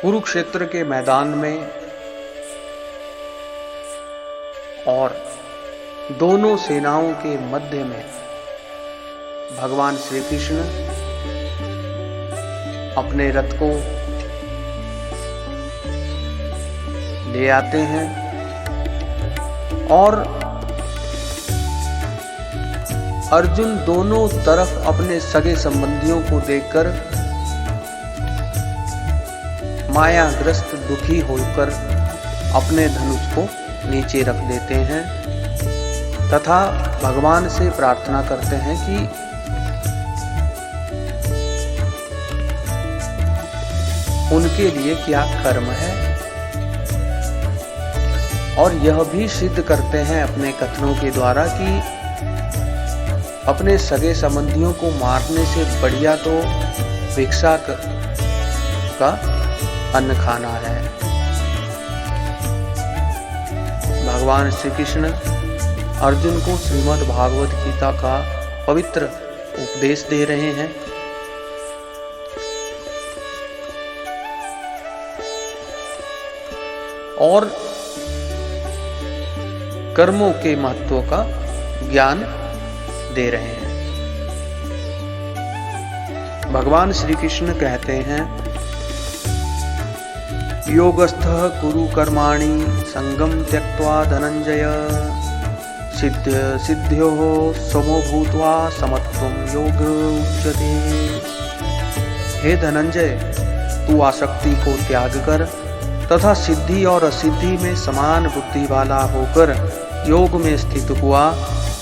कुरुक्षेत्र के मैदान में और दोनों सेनाओं के मध्य में भगवान श्री कृष्ण अपने रथ को ले आते हैं और अर्जुन दोनों तरफ अपने सगे संबंधियों को देखकर मायाग्रस्त दुखी होकर अपने धनुष को नीचे रख देते हैं तथा भगवान से प्रार्थना करते हैं कि उनके लिए क्या कर्म है, और यह भी सिद्ध करते हैं अपने कथनों के द्वारा कि अपने सगे संबंधियों को मारने से बढ़िया तो भिक्षा का अन्न खाना है। भगवान श्री कृष्ण अर्जुन को श्रीमद् भागवत गीता का पवित्र उपदेश दे रहे हैं और कर्मों के महत्व का ज्ञान दे रहे हैं। भगवान श्री कृष्ण कहते हैं, योगस्थः कुरु कर्माणि संगम त्यक्त्वा धनंजय सिद्ध्योः समो भूत्वा समत्वं योग उच्यते। हे धनंजय, तू आसक्ति को त्याग कर तथा सिद्धि और असिद्धि में समान बुद्धि वाला होकर योग में स्थित हुआ।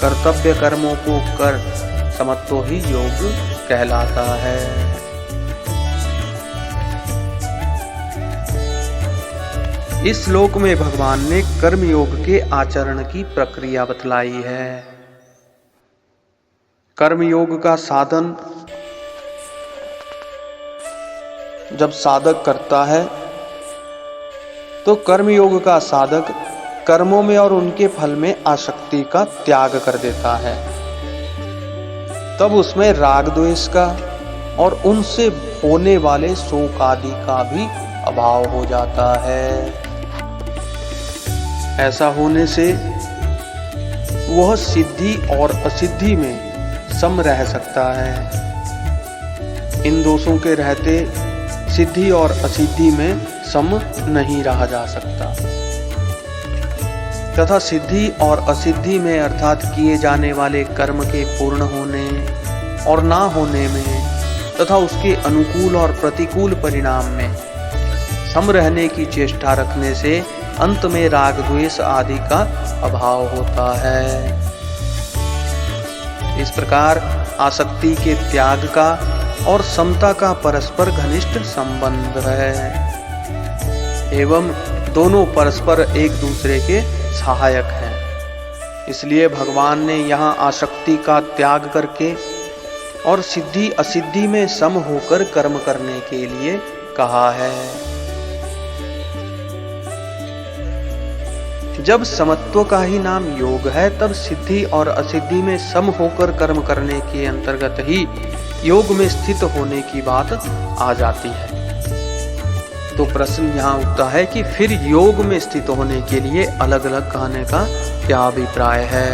कर्तव्य कर्मों को कर, समत्व ही योग कहलाता है। इस श्लोक में भगवान ने कर्म योग के आचरण की प्रक्रिया बतलाई है। कर्म योग का साधन जब साधक करता है तो कर्म योग का साधक कर्मों में और उनके फल में आसक्ति का त्याग कर देता है। तब उसमें राग द्वेष का और उनसे होने वाले शोक आदि का भी अभाव हो जाता है। ऐसा होने से वह सिद्धि और असिद्धि में सम रह सकता है। इन दोषों के रहते सिद्धि और असिद्धि में सम नहीं रहा जा सकता तथा सिद्धि और असिद्धि में अर्थात किए जाने वाले कर्म के पूर्ण होने और ना होने में तथा उसके अनुकूल और प्रतिकूल परिणाम में सम रहने की चेष्टा रखने से अंत में राग द्वेष आदि का अभाव होता है। इस प्रकार आसक्ति के त्याग का और समता का परस्पर घनिष्ठ संबंध है एवं दोनों परस्पर एक दूसरे के सहायक हैं। इसलिए भगवान ने यहाँ आसक्ति का त्याग करके और सिद्धि असिद्धि में सम होकर कर्म करने के लिए कहा है। जब समत्व का ही नाम योग है तब सिद्धि और असिद्धि में सम होकर कर्म करने के अंतर्गत ही योग में स्थित होने की बात आ जाती है। तो प्रश्न यहाँ उठता है कि फिर योग में स्थित होने के लिए अलग अलग कहने का क्या अभिप्राय है।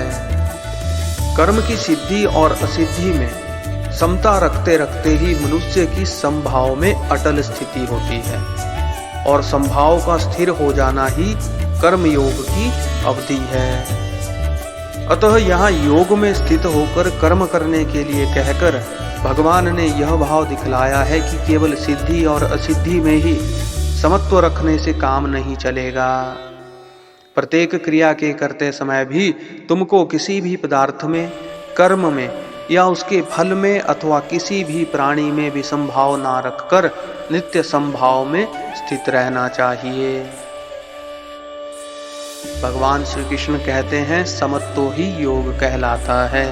कर्म की सिद्धि और असिद्धि में समता रखते रखते ही मनुष्य की समभाव में अटल स्थिति होती है और समभाव का स्थिर हो जाना ही कर्म योग की अवधि है। अतः यहाँ योग में स्थित होकर कर्म करने के लिए कहकर भगवान ने यह भाव दिखलाया है कि केवल सिद्धि और असिद्धि में ही समत्व रखने से काम नहीं चलेगा। प्रत्येक क्रिया के करते समय भी तुमको किसी भी पदार्थ में, कर्म में या उसके फल में अथवा किसी भी प्राणी में विसंभाव ना रखकर नित्य संभाव में स्थित रहना चाहिए। भगवान श्री कृष्ण कहते हैं, समत्व ही योग कहलाता है।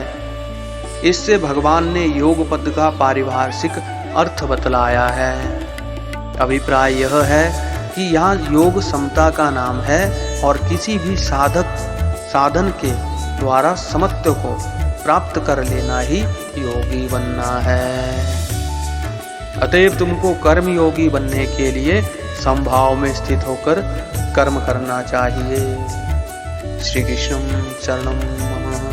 इससे भगवान ने योग पद का पारिभाषिक अर्थ बतलाया है। अभिप्राय यह है कि यहाँ योग समता का नाम है और किसी भी साधन के द्वारा समत्व को प्राप्त कर लेना ही योगी बनना है। अतएव तुमको कर्म योगी बनने के लिए समभाव में स्थित होकर कर्म करना चाहिए। श्री कृष्णं शरणं मम।